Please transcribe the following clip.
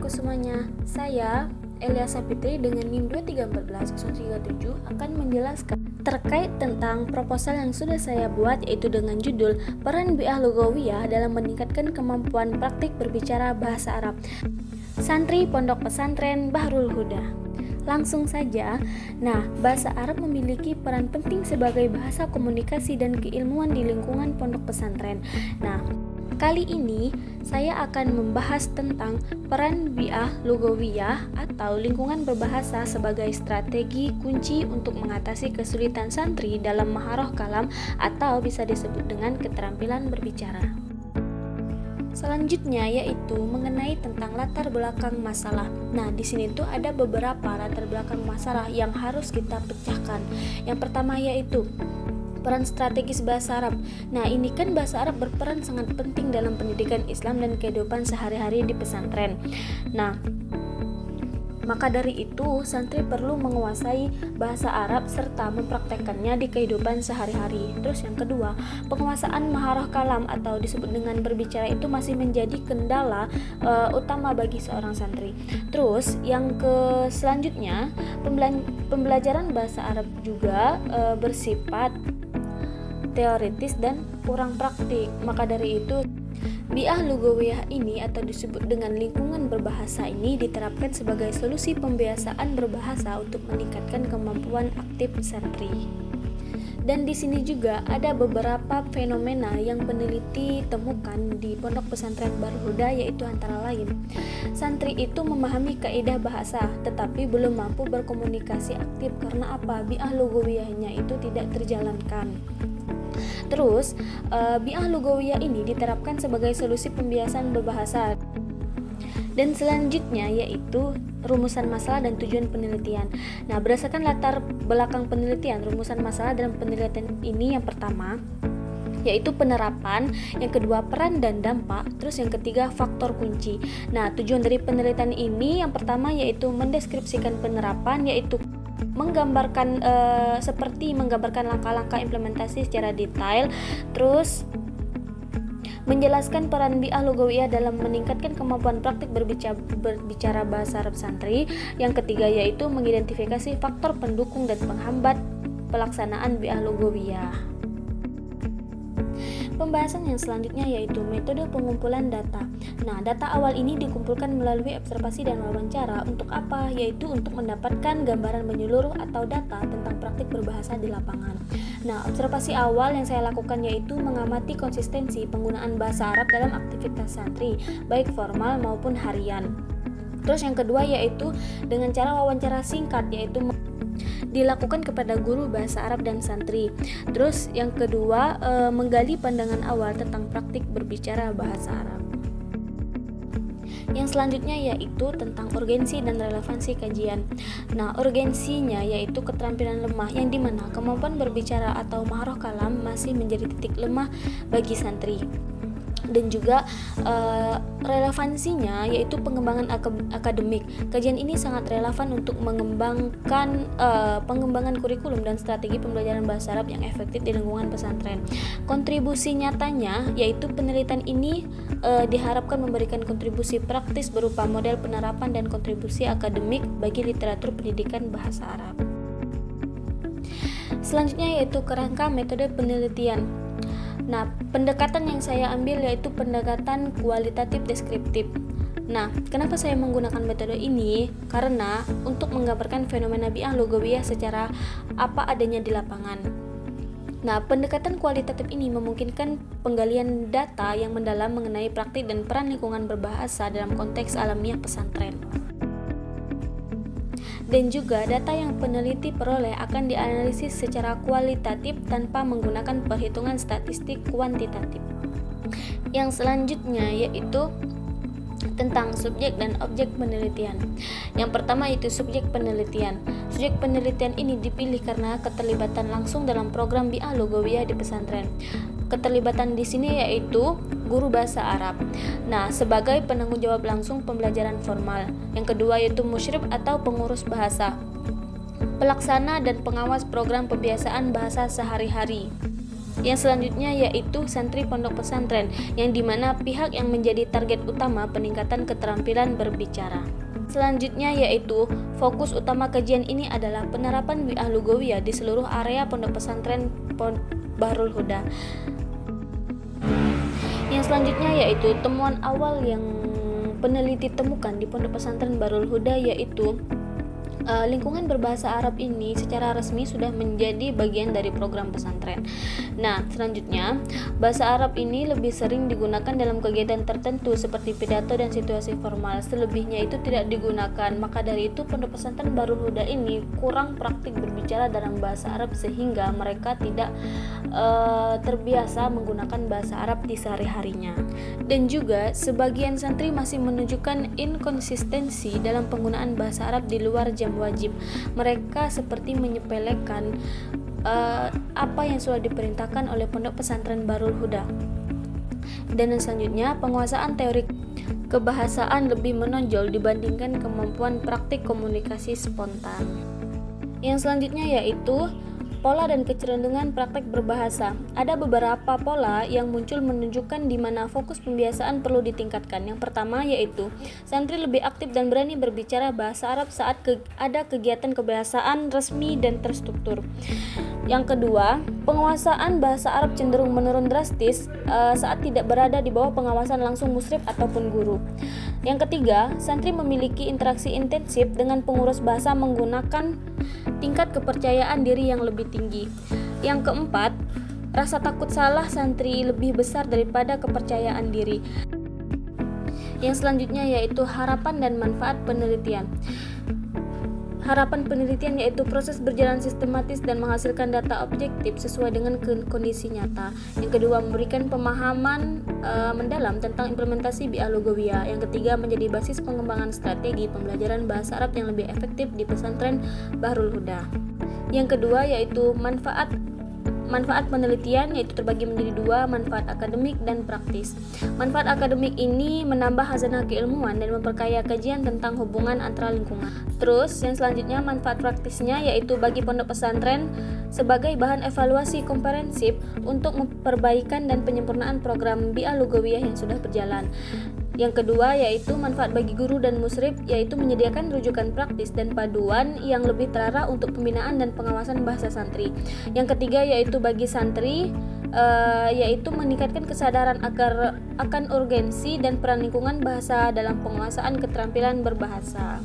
adik-adikku semuanya, saya Elia Sapitri dengan NIM 2341037 akan menjelaskan terkait tentang proposal yang sudah saya buat, yaitu dengan judul Peran Bi'ah Lugawiyah dalam meningkatkan kemampuan praktik berbicara bahasa Arab Santri Pondok Pesantren Bahrul Huda. Langsung saja. Nah, bahasa Arab memiliki peran penting sebagai bahasa komunikasi dan keilmuan di lingkungan pondok pesantren. Nah, kali ini saya akan membahas tentang peran bi'ah lugawiyah atau lingkungan berbahasa sebagai strategi kunci untuk mengatasi kesulitan santri dalam maharoh kalam atau bisa disebut dengan keterampilan berbicara. Selanjutnya yaitu mengenai tentang latar belakang masalah. Nah, di sini tuh ada beberapa latar belakang masalah yang harus kita pecahkan. Yang pertama yaitu peran strategis bahasa Arab. Nah, ini kan bahasa Arab berperan sangat penting dalam pendidikan Islam dan kehidupan sehari-hari di pesantren. Nah, maka dari itu, santri perlu menguasai bahasa Arab serta mempraktekkannya di kehidupan sehari-hari. Terus yang kedua, penguasaan maharah kalam atau disebut dengan berbicara itu masih menjadi kendala utama bagi seorang santri. Terus yang selanjutnya, pembelajaran bahasa Arab juga bersifat teoritis dan kurang praktik. Maka dari itu, bi'ah lugawiyah ini atau disebut dengan lingkungan berbahasa ini diterapkan sebagai solusi pembiasaan berbahasa untuk meningkatkan kemampuan aktif santri. Dan di sini juga ada beberapa fenomena yang peneliti temukan di Pondok Pesantren Bahrul Huda, yaitu antara lain santri itu memahami kaidah bahasa tetapi belum mampu berkomunikasi aktif karena apa? Bi'ah lugawiyahnya itu tidak terjalankan. Terus, bi'ah lugawiyah ini diterapkan sebagai solusi pembiasaan berbahasa. Dan selanjutnya yaitu rumusan masalah dan tujuan penelitian. Nah, berdasarkan latar belakang penelitian, rumusan masalah dalam penelitian ini yang pertama yaitu penerapan, yang kedua peran dan dampak, terus yang ketiga faktor kunci. Nah, tujuan dari penelitian ini yang pertama yaitu mendeskripsikan penerapan, yaitu menggambarkan langkah-langkah implementasi secara detail, terus menjelaskan peran bi'ah lugawiyah dalam meningkatkan kemampuan praktik berbicara bahasa Arab santri. Yang ketiga yaitu mengidentifikasi faktor pendukung dan penghambat pelaksanaan bi'ah lugawiyah. Pembahasan yang selanjutnya yaitu metode pengumpulan data. Nah, data awal ini dikumpulkan melalui observasi dan wawancara. Untuk apa? Yaitu untuk mendapatkan gambaran menyeluruh atau data tentang praktik berbahasa di lapangan. Nah, observasi awal yang saya lakukan yaitu mengamati konsistensi penggunaan bahasa Arab dalam aktivitas santri, baik formal maupun harian. Terus yang kedua yaitu dengan cara wawancara singkat, yaitu dilakukan kepada guru bahasa Arab dan santri. Terus yang kedua, menggali pandangan awal tentang praktik berbicara bahasa Arab. Yang selanjutnya yaitu tentang urgensi dan relevansi kajian. Nah, urgensinya yaitu keterampilan lemah, yang dimana kemampuan berbicara atau maharoh kalam masih menjadi titik lemah bagi santri. Dan juga relevansinya yaitu pengembangan akademik. Kajian ini sangat relevan untuk mengembangkan pengembangan kurikulum dan strategi pembelajaran bahasa Arab yang efektif di lingkungan pesantren. Kontribusi nyatanya yaitu penelitian ini diharapkan memberikan kontribusi praktis berupa model penerapan dan kontribusi akademik bagi literatur pendidikan bahasa Arab. Selanjutnya yaitu kerangka metode penelitian. Nah, pendekatan yang saya ambil yaitu pendekatan kualitatif deskriptif. Nah, kenapa saya menggunakan metode ini? Karena untuk menggambarkan fenomena bi'ah lugawiyah secara apa adanya di lapangan. Nah, pendekatan kualitatif ini memungkinkan penggalian data yang mendalam mengenai praktik dan peran lingkungan berbahasa dalam konteks alamiah pesantren. Dan juga data yang peneliti peroleh akan dianalisis secara kualitatif tanpa menggunakan perhitungan statistik kuantitatif. Yang selanjutnya yaitu tentang subjek dan objek penelitian. Yang pertama itu subjek penelitian. Subjek penelitian ini dipilih karena keterlibatan langsung dalam program bi'ah lugawiyah di pesantren. Keterlibatan di sini yaitu guru bahasa Arab. Nah, sebagai penanggung jawab langsung pembelajaran formal. Yang kedua yaitu musyrif atau pengurus bahasa, pelaksana dan pengawas program pembiasaan bahasa sehari-hari. Yang selanjutnya yaitu santri pondok pesantren, yang dimana pihak yang menjadi target utama peningkatan keterampilan berbicara. Selanjutnya yaitu fokus utama kajian ini adalah penerapan wi'ah lugawiyah di seluruh area pondok pesantren Bahrul Huda. Yang selanjutnya yaitu temuan awal yang peneliti temukan di pondok pesantren Bahrul Huda, yaitu lingkungan berbahasa Arab ini secara resmi sudah menjadi bagian dari program pesantren. Nah, selanjutnya, bahasa Arab ini lebih sering digunakan dalam kegiatan tertentu seperti pidato dan situasi formal. Selebihnya itu tidak digunakan. Maka dari itu pondok pesantren Bahrul Huda ini kurang praktik berbicara dalam bahasa Arab sehingga mereka tidak terbiasa menggunakan bahasa Arab di sehari-harinya. Dan juga sebagian santri masih menunjukkan inkonsistensi dalam penggunaan bahasa Arab di luar jam wajib. Mereka seperti menyepelekan apa yang sudah diperintahkan oleh pondok pesantren Bahrul Huda. Dan yang selanjutnya, penguasaan teori kebahasaan lebih menonjol dibandingkan kemampuan praktik komunikasi spontan. Yang selanjutnya yaitu pola dan kecenderungan praktek berbahasa. Ada beberapa pola yang muncul menunjukkan di mana fokus pembiasaan perlu ditingkatkan. Yang pertama yaitu santri lebih aktif dan berani berbicara bahasa Arab saat ada kegiatan kebahasaan resmi dan terstruktur. Yang kedua, penguasaan bahasa Arab cenderung menurun drastis saat tidak berada di bawah pengawasan langsung musyrif ataupun guru. Yang ketiga, santri memiliki interaksi intensif dengan pengurus bahasa menggunakan tingkat kepercayaan diri yang lebih tinggi. Yang keempat, rasa takut salah santri lebih besar daripada kepercayaan diri. Yang selanjutnya yaitu harapan dan manfaat penelitian. Harapan penelitian yaitu proses berjalan sistematis dan menghasilkan data objektif sesuai dengan kondisi nyata. Yang kedua, memberikan pemahaman mendalam tentang implementasi bi'ah lugawiyah. Yang ketiga, menjadi basis pengembangan strategi pembelajaran bahasa Arab yang lebih efektif di pesantren Bahrul Huda. Yang kedua yaitu manfaat penelitian, yaitu terbagi menjadi dua, manfaat akademik dan praktis. Manfaat akademik ini menambah khazanah keilmuan dan memperkaya kajian tentang hubungan antara lingkungan. Terus yang selanjutnya, manfaat praktisnya yaitu bagi pondok pesantren sebagai bahan evaluasi komprehensif untuk perbaikan dan penyempurnaan program bi'ah lugawiyah yang sudah berjalan. Yang kedua yaitu manfaat bagi guru dan musyrif, yaitu menyediakan rujukan praktis dan paduan yang lebih terarah untuk pembinaan dan pengawasan bahasa santri. Yang ketiga yaitu bagi santri, yaitu meningkatkan kesadaran akan urgensi dan peran lingkungan bahasa dalam penguasaan keterampilan berbahasa.